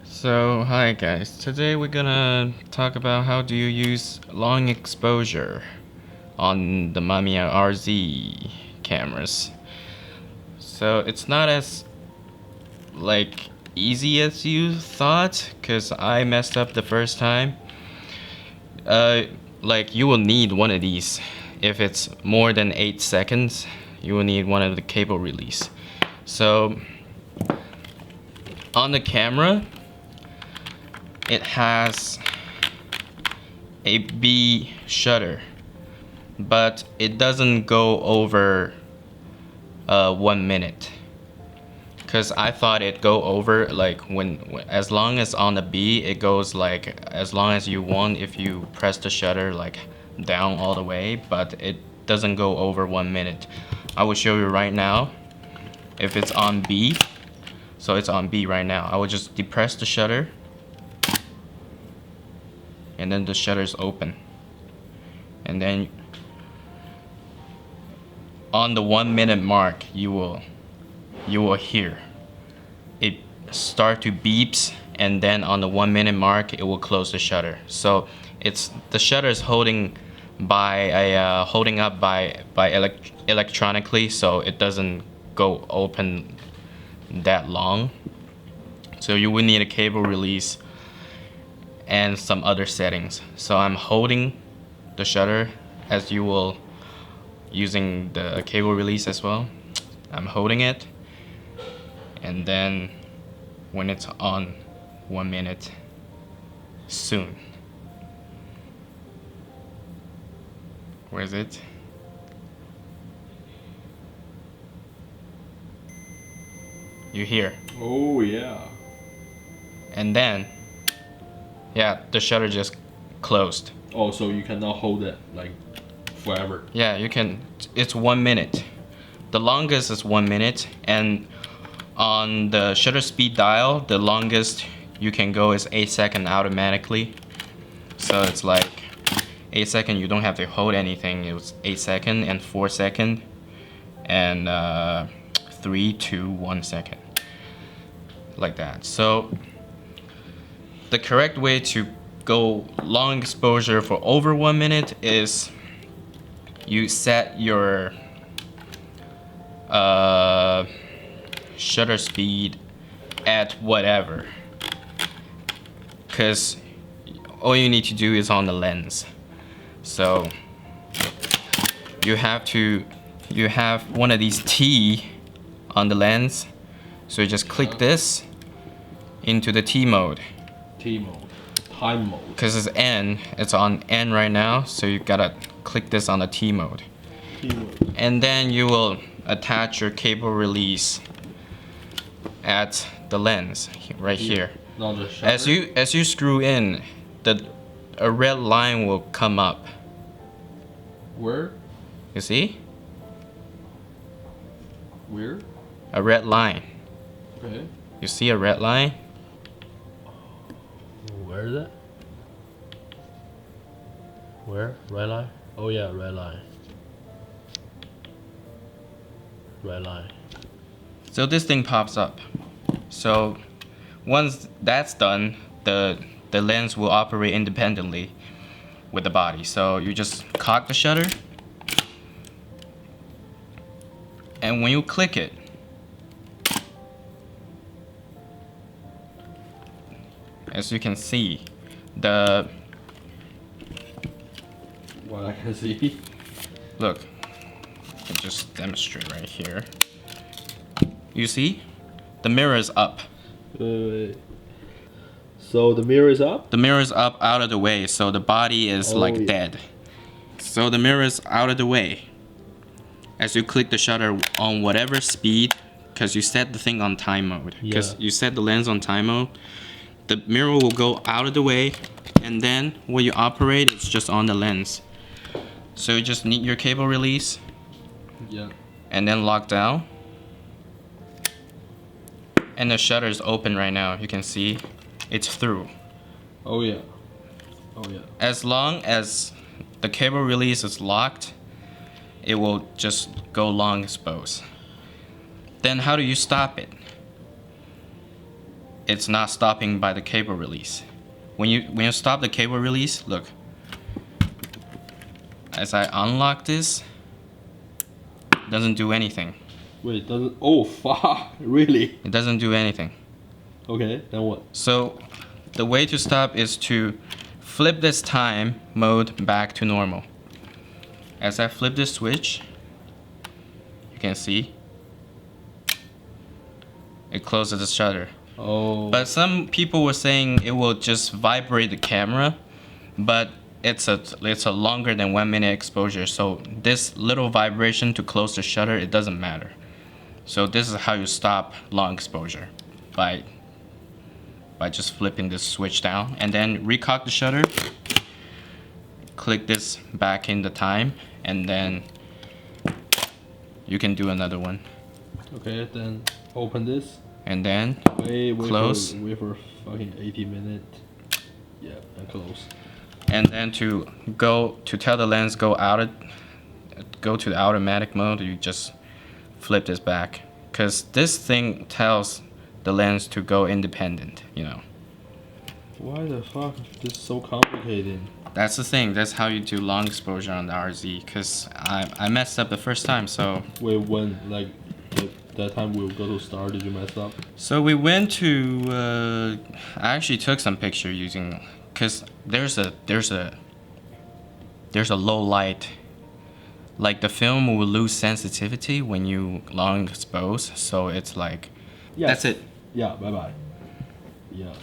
So, hi guys. Today we're gonna talk about how do you use long exposure on the Mamiya RZ cameras. So, it's not as easy as you thought, cuz I messed up the first time. You will need one of these. If it's more than 8 seconds, you will need one of the cable release. So, on the camera, it has a B shutter, but it doesn't go over 1 minute. Cause I thought it go over as long as on the B it goes as long as you want if you press the shutter down all the way, but it doesn't go over 1 minute. I will show you right now if it's on B. So it's on B right now. I will just depress the shutter, and then the shutter is open, and then on the 1 minute mark you will hear it start to beeps, and then on the 1 minute mark it will close the shutter. So the shutter is holding up by electronically, so it doesn't go open that long. So you will need a cable release and some other settings. So I'm holding the shutter as you will using the cable release as well. I'm holding it, and then when it's on 1 minute soon. Where is it? You hear? Oh yeah. And then yeah, the shutter just closed. Oh, so you cannot hold it forever. Yeah, you can. It's 1 minute. The longest is 1 minute, and on the shutter speed dial, the longest you can go is 8 seconds automatically. So it's 8 seconds, you don't have to hold anything. It was 8 seconds and 4 seconds and 3, 2, 1 second. Like that. So the correct way to go long exposure for over 1 minute is you set your shutter speed at whatever, because all you need to do is on the lens. So you have one of these T on the lens, so you just click this into the T mode. T mode. Time mode. Because it's on N right now, so you gotta click this on the T mode. T mode. And then you will attach your cable release at the lens right here. Not the shutter. As you screw in, a red line will come up. Where? You see? Where? A red line. Okay. You see a red line? Where is it? Where? Red line? Oh yeah, red line. Red line. So this thing pops up. So once that's done, the lens will operate independently with the body. So you just cock the shutter, and when you click it, as you can see, What I can see. look, I can just demonstrate right here. You see? The mirror is up. So the mirror is up? The mirror is up out of the way, so the body is Yeah. dead. So the mirror is out of the way. As you click the shutter on whatever speed, because you set the thing on time mode. Because you set the lens on time mode, the mirror will go out of the way, and then when you operate, it's just on the lens. So you just need your cable release, Yeah. and then lock down. And the shutter is open right now. You can see it's through. Oh yeah. Oh yeah. As long as the cable release is locked, it will just go long expose. Then how do you stop it? it's not stopping by the cable release. When you stop the cable release, look. As I unlock this, it doesn't do anything. Wait, it doesn't. Oh, fuck. Really? It doesn't do anything. Okay, then what? So the way to stop is to flip this time mode back to normal. As I flip this switch, you can see it closes the shutter. Oh. But some people were saying it will just vibrate the camera, but it's a longer than 1 minute exposure, so this little vibration to close the shutter, it doesn't matter. So this is how you stop long exposure, by just flipping this switch down, and then recock the shutter, click this back in the time, and then you can do another one. Okay, then open this. And then Wait close. wait for fucking 80 minutes. Yeah, and close. And then to tell the lens go to the automatic mode, you just flip this back, because this thing tells the lens to go independent, you know. Why the fuck is this so complicated? That's the thing. That's how you do long exposure on the RZ, because I messed up the first time. So Wait, when, like, that time we'll go to start, did you mess up? so we went to I actually took some picture using, because there's a low light, like the film will lose sensitivity when you long expose, so it's like Yes. that's it. Yeah, bye bye. Yeah.